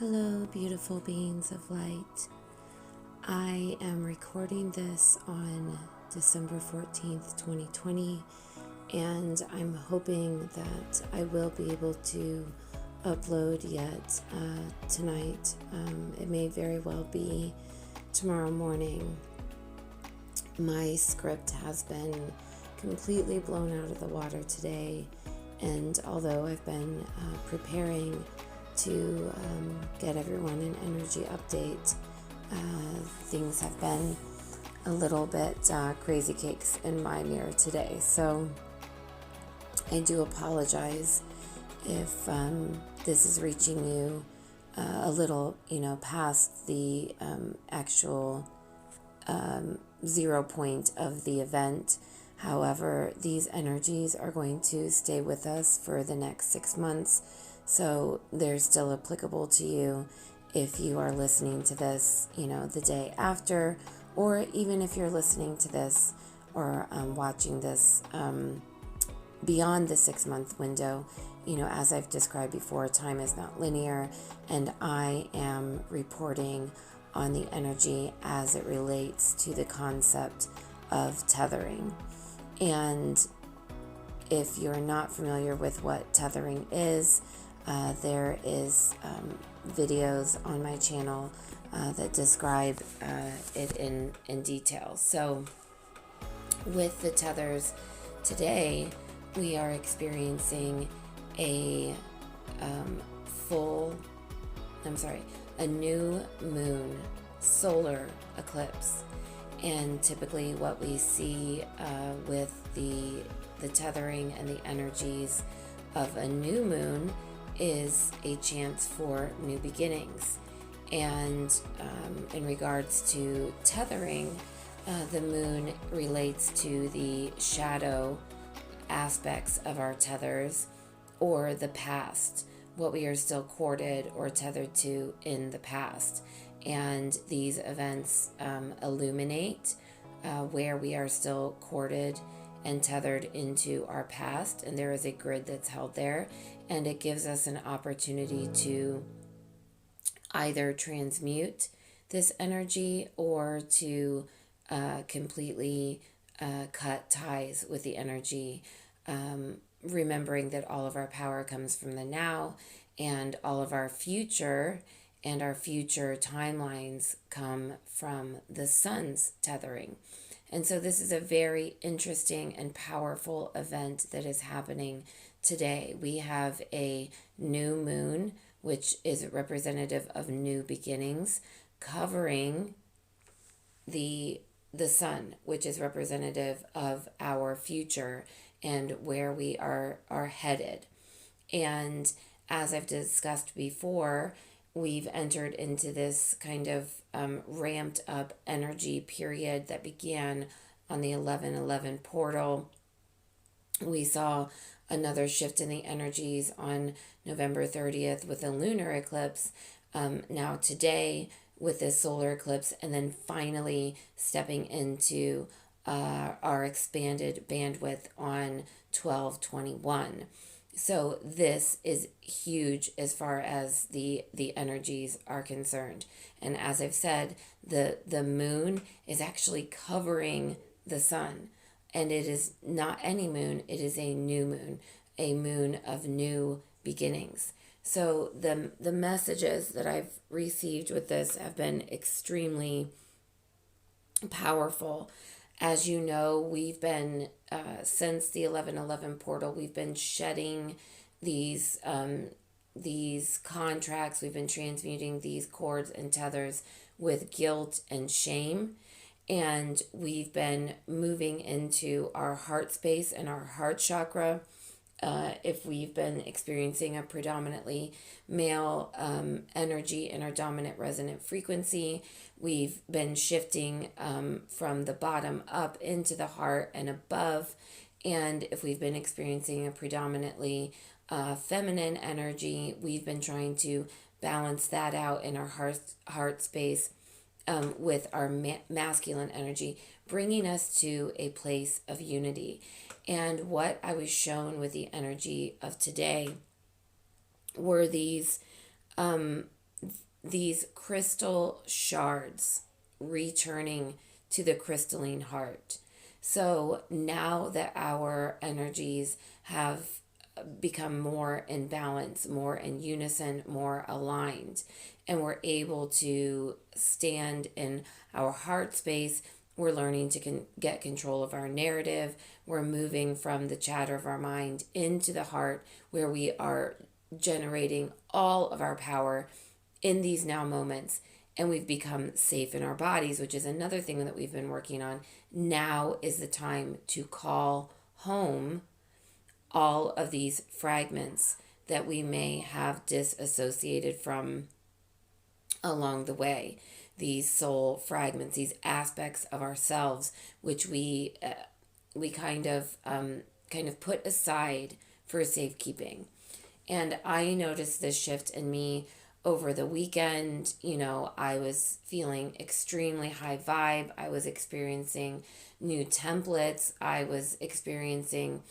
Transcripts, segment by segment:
Hello, beautiful beings of light. I am recording this on December 14th, 2020, and I'm hoping that I will be able to upload yet tonight. It may very well be tomorrow morning. My script has been completely blown out of the water today, and although I've been preparing to get everyone an energy update, things have been a little bit crazy cakes in my mirror today. So I do apologize if this is reaching you a little, past the actual 0 point of the event. However, these energies are going to stay with us for the next 6 months. So they're still applicable to you if you are listening to this, the day after, or even if you're listening to this or watching this beyond the 6-month window. As I've described before, time is not linear, and I am reporting on the energy as it relates to the concept of tethering. And if you're not familiar with what tethering is, there is videos on my channel that describe it in detail. So with the tethers today, we are experiencing a new moon solar eclipse. And typically what we see with the tethering and the energies of a new moon is a chance for new beginnings. And in regards to tethering, the moon relates to the shadow aspects of our tethers, or the past, what we are still corded or tethered to in the past. And these events illuminate where we are still corded and tethered into our past, and there is a grid that's held there, and it gives us an opportunity to either transmute this energy or to completely cut ties with the energy, remembering that all of our power comes from the now, and all of our future and our future timelines come from the sun's tethering. And so this is a very interesting and powerful event that is happening today. We have a new moon, which is representative of new beginnings, covering the sun, which is representative of our future and where we are headed. And as I've discussed before, we've entered into this kind of ramped up energy period that began on the 11/11 portal. We saw another shift in the energies on November 30th with a lunar eclipse. Now today with this solar eclipse, and then finally stepping into our expanded bandwidth on 12/21. So this is huge as far as the energies are concerned. And as I've said, the moon is actually covering the sun. And it is not any moon, it is a new moon, a moon of new beginnings. So the messages that I've received with this have been extremely powerful. As you know, we've been, since the 11/11 portal, we've been shedding these contracts. We've been transmuting these cords and tethers with guilt and shame. And we've been moving into our heart space and our heart chakra. If we've been experiencing a predominantly male energy in our dominant resonant frequency, we've been shifting from the bottom up into the heart and above. And if we've been experiencing a predominantly feminine energy, we've been trying to balance that out in our heart space with our masculine energy, bringing us to a place of unity. And what I was shown with the energy of today were these these crystal shards returning to the crystalline heart. So now that our energies have become more in balance, more in unison, more aligned, and we're able to stand in our heart space, we're learning to get control of our narrative. We're moving from the chatter of our mind into the heart, where we are generating all of our power in these now moments, and we've become safe in our bodies, which is another thing that we've been working on. Now is the time to call home all of these fragments that we may have disassociated from along the way, these soul fragments, these aspects of ourselves which we kind of put aside for safekeeping. And I noticed this shift in me over the weekend. I was feeling extremely high vibe. I was experiencing new templates. I was experiencing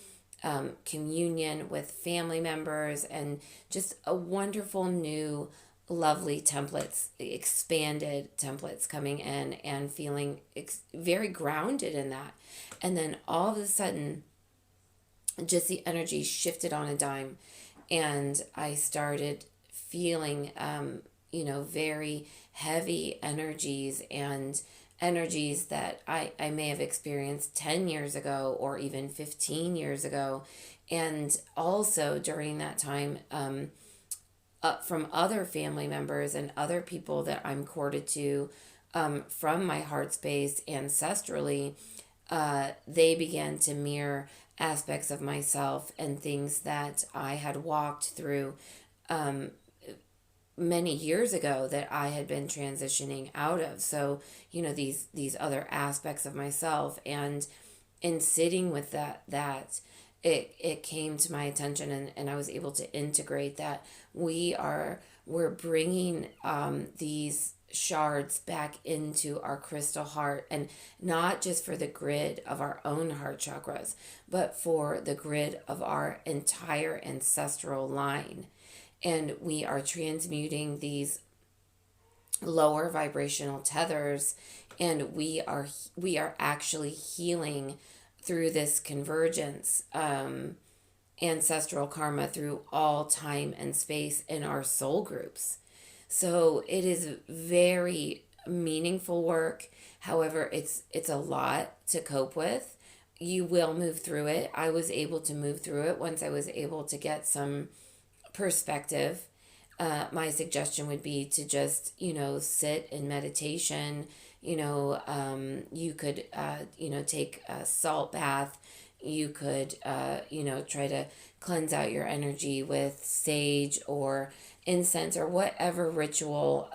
communion with family members, and just a wonderful new lovely templates, expanded templates coming in, and feeling very grounded in that. And then all of a sudden, just the energy shifted on a dime, and I started feeling, very heavy energies, and energies that I may have experienced 10 years ago or even 15 years ago. And also during that time, from other family members and other people that I'm corded to, from my heart space ancestrally, they began to mirror aspects of myself and things that I had walked through many years ago that I had been transitioning out of. So, these other aspects of myself, and in sitting with that it came to my attention, and I was able to integrate that we're bringing these shards back into our crystal heart, and not just for the grid of our own heart chakras, but for the grid of our entire ancestral line. And we are transmuting these lower vibrational tethers, and we are actually healing through this convergence, ancestral karma through all time and space in our soul groups. So it is very meaningful work. However, it's a lot to cope with. You will move through it. I was able to move through it once I was able to get some perspective. My suggestion would be to just, sit in meditation. You could, take a salt bath. You could, try to cleanse out your energy with sage or incense, or whatever ritual,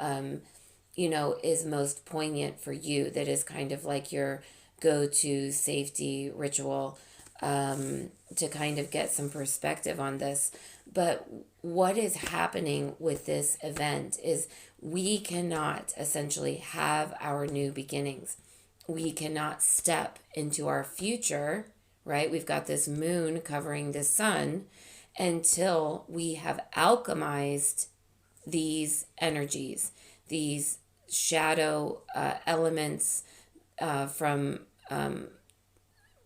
is most poignant for you, that is kind of like your go-to safety ritual, to kind of get some perspective on this. But what is happening with this event is we cannot essentially have our new beginnings. We cannot step into our future, right? We've got this moon covering the sun, until we have alchemized these energies, these shadow elements, from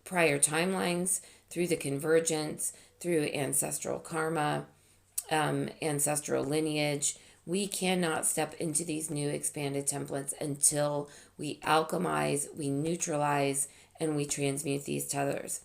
prior timelines, through the convergence, through ancestral karma, ancestral lineage. We cannot step into these new expanded templates until we alchemize, we neutralize, and we transmute these tethers.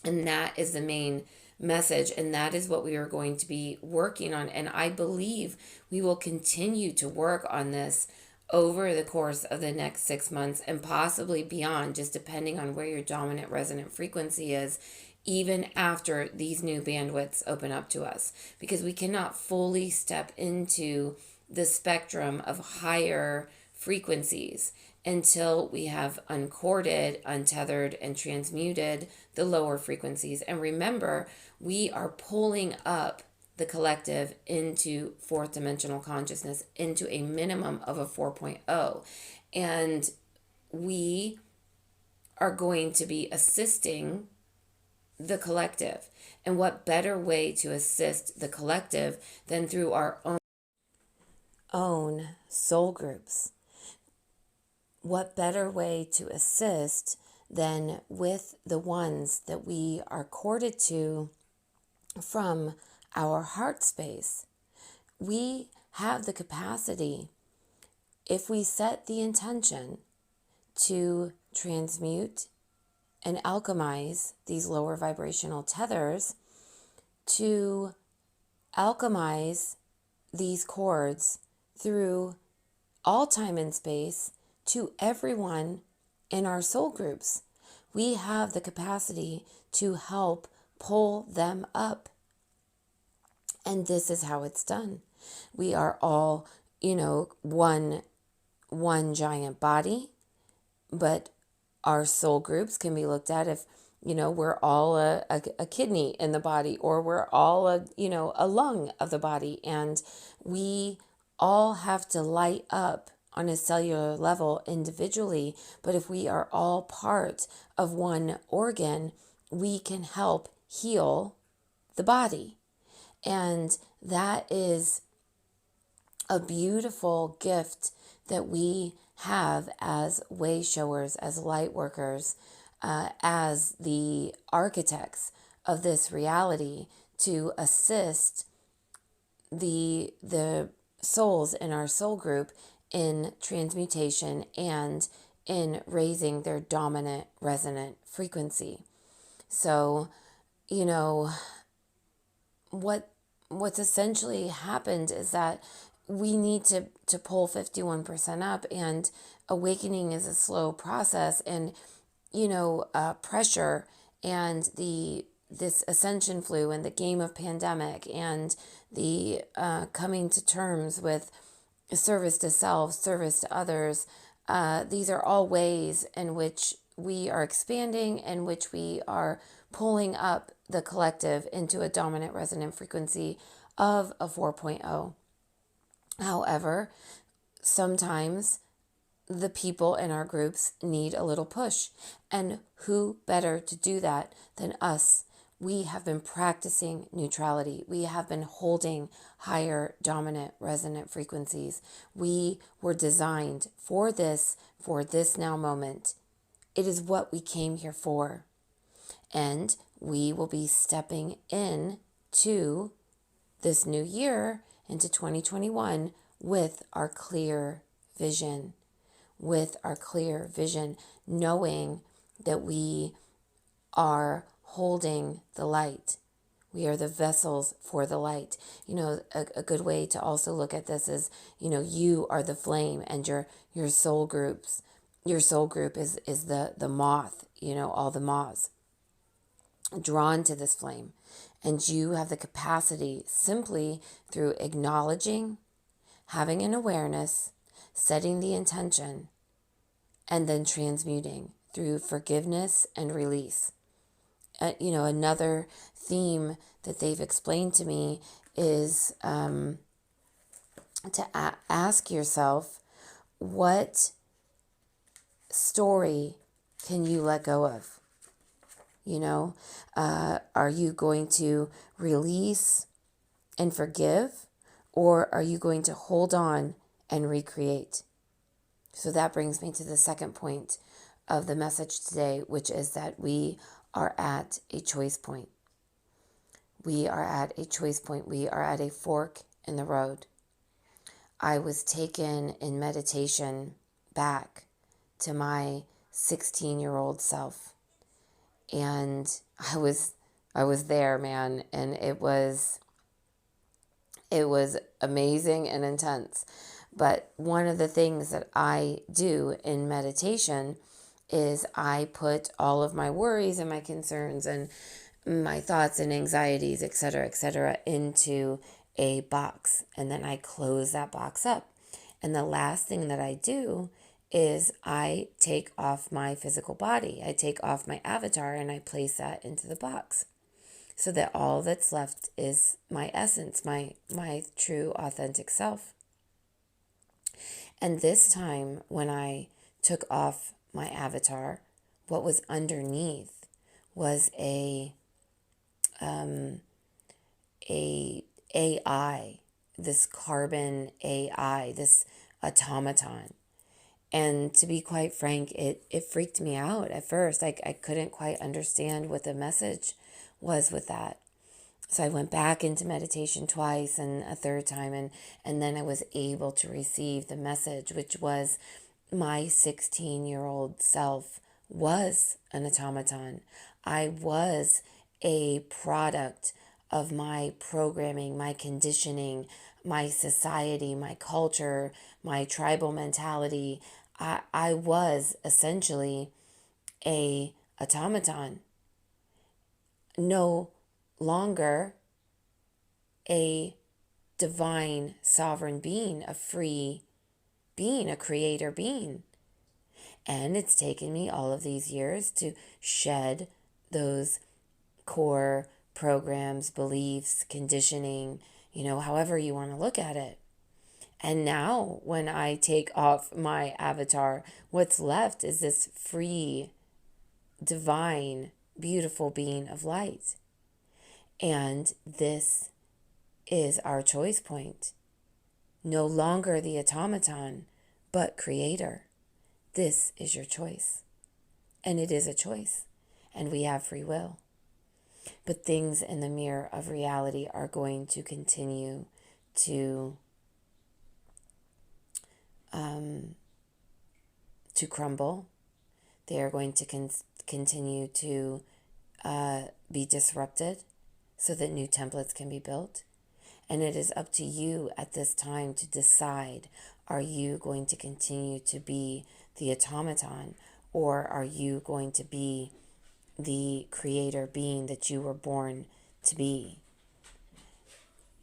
And that is the main message, and that is what we are going to be working on. And I believe we will continue to work on this over the course of the next 6 months, and possibly beyond, just depending on where your dominant resonant frequency is, even after these new bandwidths open up to us, because we cannot fully step into the spectrum of higher frequencies until we have uncorded, untethered, and transmuted the lower frequencies. And remember, we are pulling up the collective into fourth dimensional consciousness, into a minimum of a 4.0. And we are going to be assisting the collective. And what better way to assist the collective than through our own soul groups. What better way to assist than with the ones that we are courted to from our heart space? We have the capacity, if we set the intention, to transmute and alchemize these lower vibrational tethers, to alchemize these cords through all time and space to everyone in our soul groups. We have the capacity to help pull them up. And this is how it's done. We are all, one giant body, but our soul groups can be looked at if, we're all a kidney in the body, or we're all a lung of the body. And we all have to light up on a cellular level individually. But if we are all part of one organ, we can help heal the body. And that is a beautiful gift that we have as way showers, as light workers, as the architects of this reality, to assist the souls in our soul group in transmutation and in raising their dominant resonant frequency. So, what's essentially happened is that we need to pull 51% up, and awakening is a slow process, and pressure and this ascension flu and the game of pandemic and the coming to terms with service to self, service to others. These are all ways in which we are expanding, and which we are pulling up the collective into a dominant resonant frequency of a 4.0. However, sometimes the people in our groups need a little push. And who better to do that than us? We have been practicing neutrality. We have been holding higher dominant resonant frequencies. We were designed for this now moment. It is what we came here for. And we will be stepping in to this new year, into 2021, with our clear vision. Knowing that we are holding the light. We are the vessels for the light. A good way to also look at this is, you are the flame, and your soul group is the moth, all the moths drawn to this flame. And you have the capacity, simply through acknowledging, having an awareness, setting the intention, and then transmuting through forgiveness and release. Another theme that they've explained to me is to ask yourself, what story can you let go of? Are you going to release and forgive, or are you going to hold on and recreate? So that brings me to the second point of the message today, which is that we are at a choice point. We are at a choice point. We are at a fork in the road. I was taken in meditation back to my 16-year-old self. And I was there, man, and it was amazing and intense. But one of the things that I do in meditation is I put all of my worries and my concerns and my thoughts and anxieties, etc., into a box. And then I close that box up. And the last thing that I do is I take off my physical body. I take off my avatar and I place that into the box, so that all that's left is my essence, my true authentic self. And this time when I took off my avatar, what was underneath was a AI this carbon AI, this automaton. And to be quite frank, it freaked me out at first. Like I couldn't quite understand what the message was with that. So I went back into meditation twice and a third time, and then I was able to receive the message, which was my 16-year-old self was an automaton. I was a product of my programming, my conditioning, my society, my culture, my tribal mentality. I was essentially a automaton, no longer a divine sovereign being, a free being, a creator being. And it's taken me all of these years to shed those core programs, beliefs, conditioning, however you want to look at it. And now when I take off my avatar, what's left is this free, divine, beautiful being of light. And this is our choice point. No longer the automaton, but creator. This is your choice. And it is a choice. And we have free will. But things in the mirror of reality are going to continue to crumble. They are going to continue to be disrupted so that new templates can be built. And it is up to you at this time to decide, are you going to continue to be the automaton, or are you going to be the creator being that you were born to be?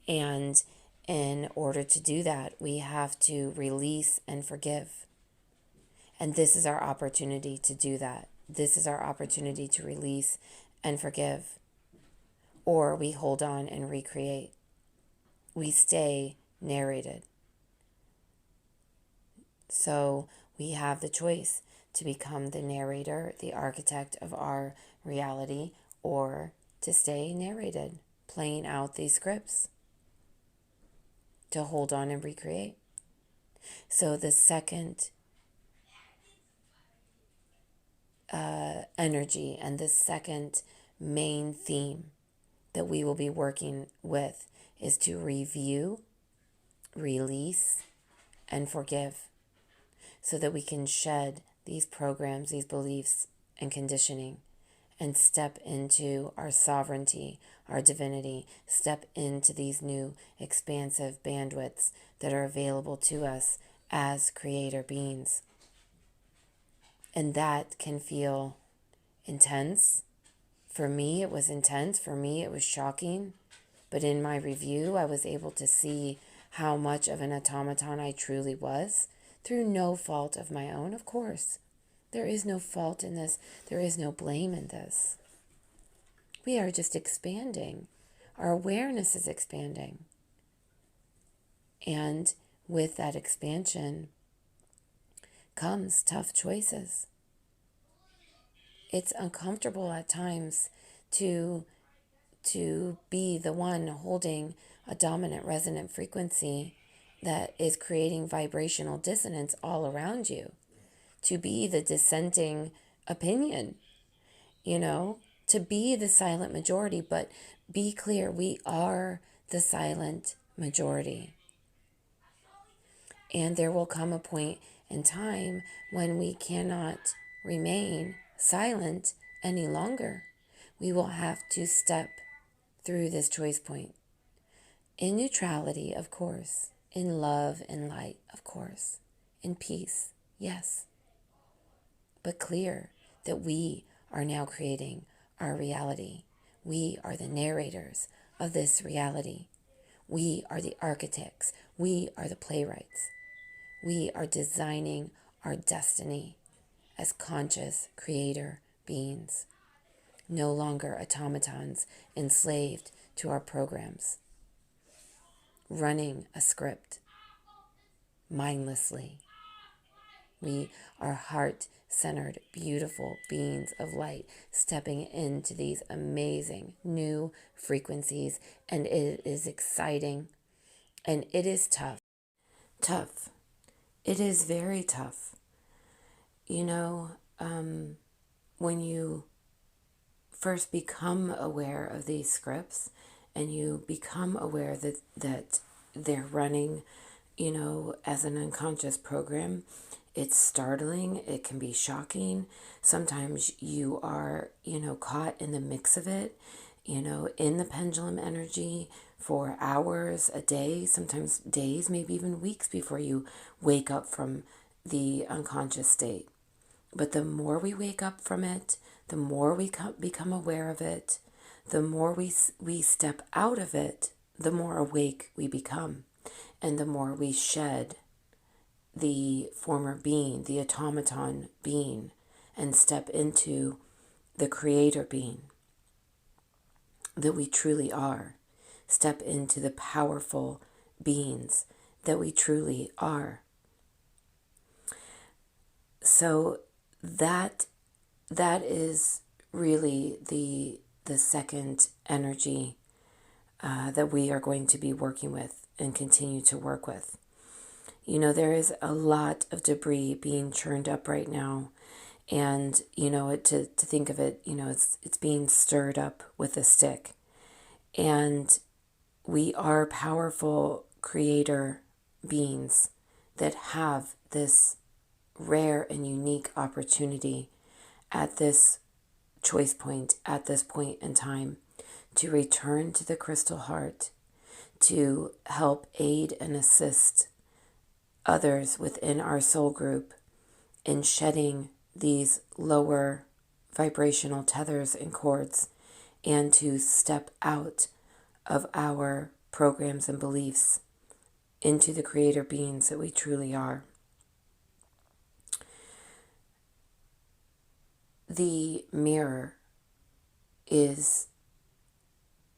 And in order to do that, we have to release and forgive. And this is our opportunity to do that. This is our opportunity to release and forgive. Or we hold on and recreate. We stay narrated. So we have the choice to become the narrator, the architect of our reality, or to stay narrated, playing out these scripts, to hold on and recreate. So the second energy and the second main theme that we will be working with is to review, release, and forgive, so that we can shed these programs, these beliefs, and conditioning, and step into our sovereignty, our divinity, step into these new expansive bandwidths that are available to us as creator beings. And that can feel intense. For me, it was intense. For me, it was shocking. But in my review, I was able to see how much of an automaton I truly was, through no fault of my own, of course. There is no fault in this. There is no blame in this. We are just expanding. Our awareness is expanding. And with that expansion comes tough choices. It's uncomfortable at times to be the one holding a dominant resonant frequency that is creating vibrational dissonance all around you, to be the dissenting opinion, to be the silent majority. But be clear, we are the silent majority. And there will come a point in time when we cannot remain silent any longer. We will have to step through this choice point. In neutrality, of course. In love and light, of course. In peace, yes. But clear that we are now creating our reality. We are the narrators of this reality. We are the architects. We are the playwrights. We are designing our destiny as conscious creator beings. No longer automatons enslaved to our programs, running a script mindlessly. We are heart-centered, beautiful beings of light, stepping into these amazing new frequencies, and it is exciting. And it is tough. Tough. It is very tough. You know, when you first become aware of these scripts and you become aware that they're running, as an unconscious program, it's startling. It can be shocking. Sometimes you are, caught in the mix of it, in the pendulum energy for hours, a day, sometimes days, maybe even weeks before you wake up from the unconscious state. But the more we wake up from it, the more we become aware of it, the more we step out of it, the more awake we become, and the more we shed the former being, the automaton being, and step into the creator being that we truly are. Step into the powerful beings that we truly are. So that is really the second energy that we are going to be working with and continue to work with. There is a lot of debris being churned up right now, and to think of it, it's being stirred up with a stick, and we are powerful creator beings that have this rare and unique opportunity at this choice point, at this point in time, to return to the crystal heart, to help aid and assist others within our soul group in shedding these lower vibrational tethers and cords, and to step out of our programs and beliefs into the creator beings that we truly are. The mirror is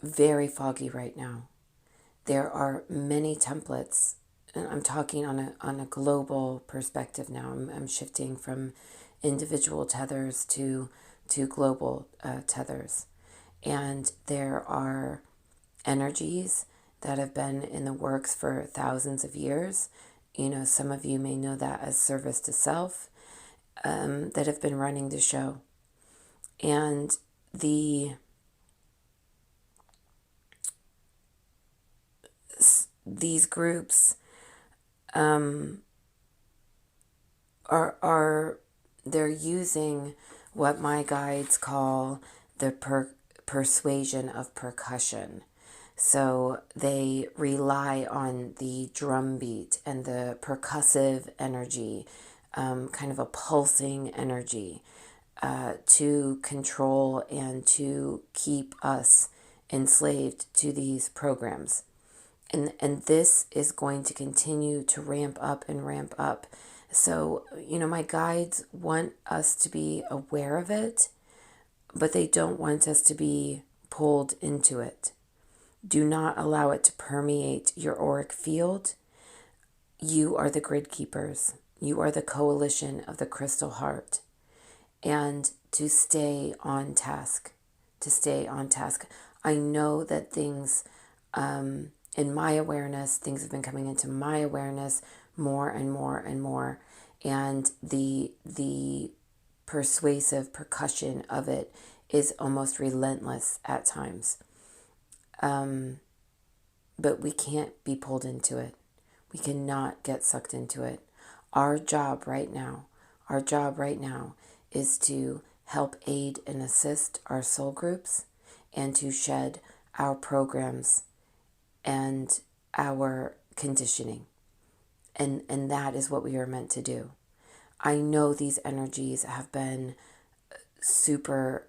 very foggy right now. There are many templates, and I'm talking on a global perspective now. I'm shifting from individual tethers to global tethers. And there are energies that have been in the works for thousands of years. Some of you may know that as service to self, that have been running the show. And these groups they're using what my guides call the persuasion of percussion. So they rely on the drum beat and the percussive energy, kind of a pulsing energy, to control and to keep us enslaved to these programs. And this is going to continue to ramp up and ramp up. So, my guides want us to be aware of it, but they don't want us to be pulled into it. Do not allow it to permeate your auric field. You are the grid keepers. You are the coalition of the crystal heart. And to stay on task, I know that things, in my awareness, things have been coming into my awareness more and more and more. And the persuasive percussion of it is almost relentless at times. But we can't be pulled into it. We cannot get sucked into it. Our job right now is to help aid and assist our soul groups and to shed our programs and our conditioning. And that is what we are meant to do. I know these energies have been super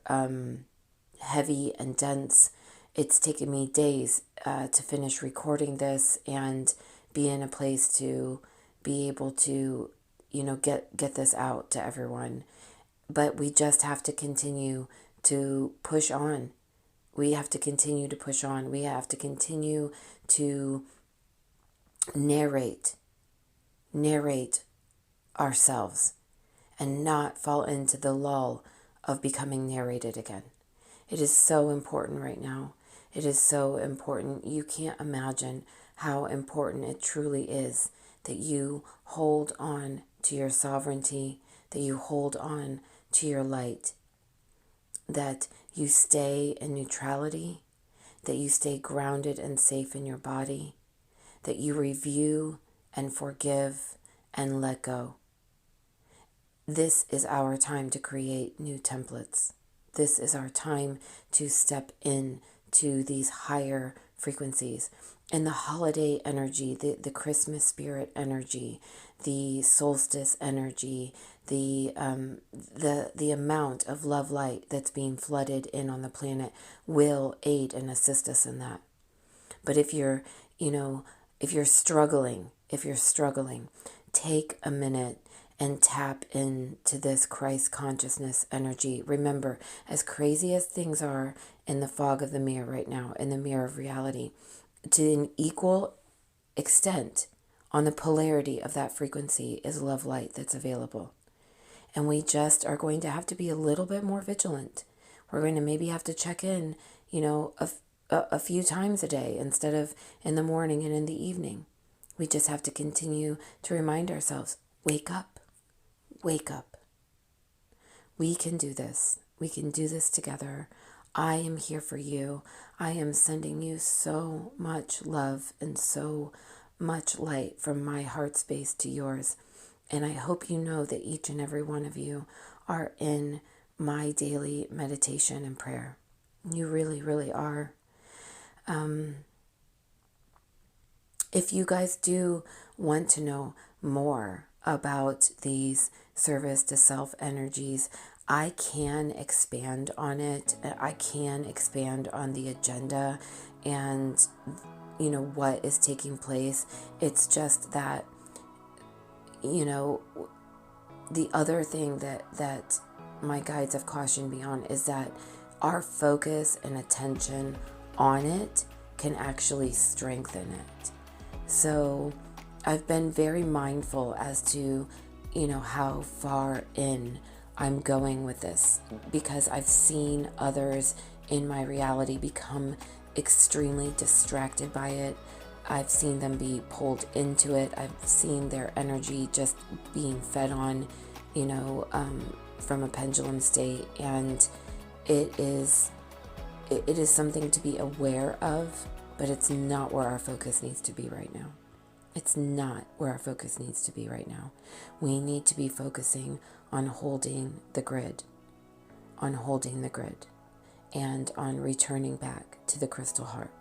heavy and dense. It's taken me days to finish recording this and be in a place to be able to, get this out to everyone. But we just have to continue to push on. We have to continue to push on. We have to continue to narrate ourselves and not fall into the lull of becoming narrated again. It is so important right now. It is so important. You can't imagine how important it truly is that you hold on to your sovereignty, that you hold on to your light, that you stay in neutrality, that you stay grounded and safe in your body, that you review and forgive and let go. This is our time to create new templates. This is our time to step in to these higher frequencies. And the holiday energy, the Christmas spirit energy, the solstice energy, the amount of love light that's being flooded in on the planet will aid and assist us in that. But if you're struggling, take a minute and tap into this Christ consciousness energy. Remember, as crazy as things are in the fog of the mirror right now, in the mirror of reality, to an equal extent on the polarity of that frequency is love light that's available. And we just are going to have to be a little bit more vigilant. We're going to maybe have to check in, a few times a day instead of in the morning and in the evening. We just have to continue to remind ourselves, wake up, wake up. We can do this. We can do this together. I am here for you. I am sending you so much love and so much light from my heart space to yours. And I hope you know that each and every one of you are in my daily meditation and prayer. You really, really are. If you guys do want to know more about these service to self energies, I can expand on it. I can expand on the agenda and, what is taking place. It's just that, the other thing that my guides have cautioned me on is that our focus and attention on it can actually strengthen it. So I've been very mindful as to, how far in I'm going with this, because I've seen others in my reality become extremely distracted by it. I've seen them be pulled into it. I've seen their energy just being fed on, from a pendulum state. And it is something to be aware of, but it's not where our focus needs to be right now. It's not where our focus needs to be right now. We need to be focusing on holding the grid, and on returning back to the crystal heart.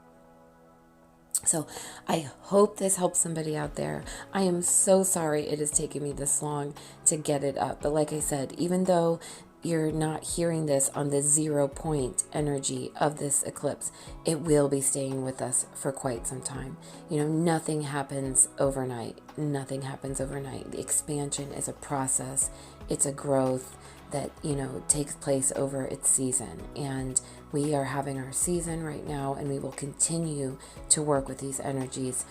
So I hope this helps somebody out there. I am so sorry it has taken me this long to get it up. But like I said, even though you're not hearing this on the 0 point energy of this eclipse, it will be staying with us for quite some time. Nothing happens overnight. The expansion is a process. It's a growth that, takes place over its season. And we are having our season right now, and we will continue to work with these energies,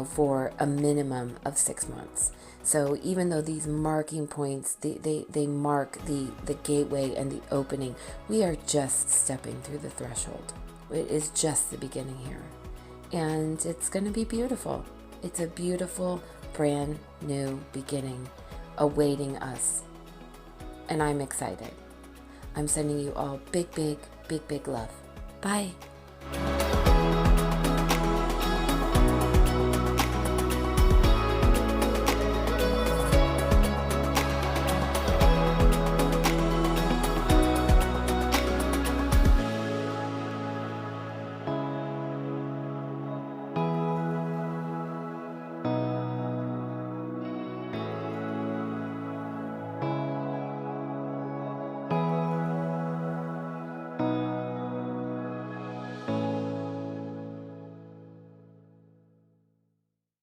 for a minimum of 6 months. So even though these marking points, they mark the gateway and the opening, we are just stepping through the threshold. It is just the beginning here. And it's going to be beautiful. It's a beautiful, brand new beginning awaiting us. And I'm excited. I'm sending you all big, big, big, big love. Bye.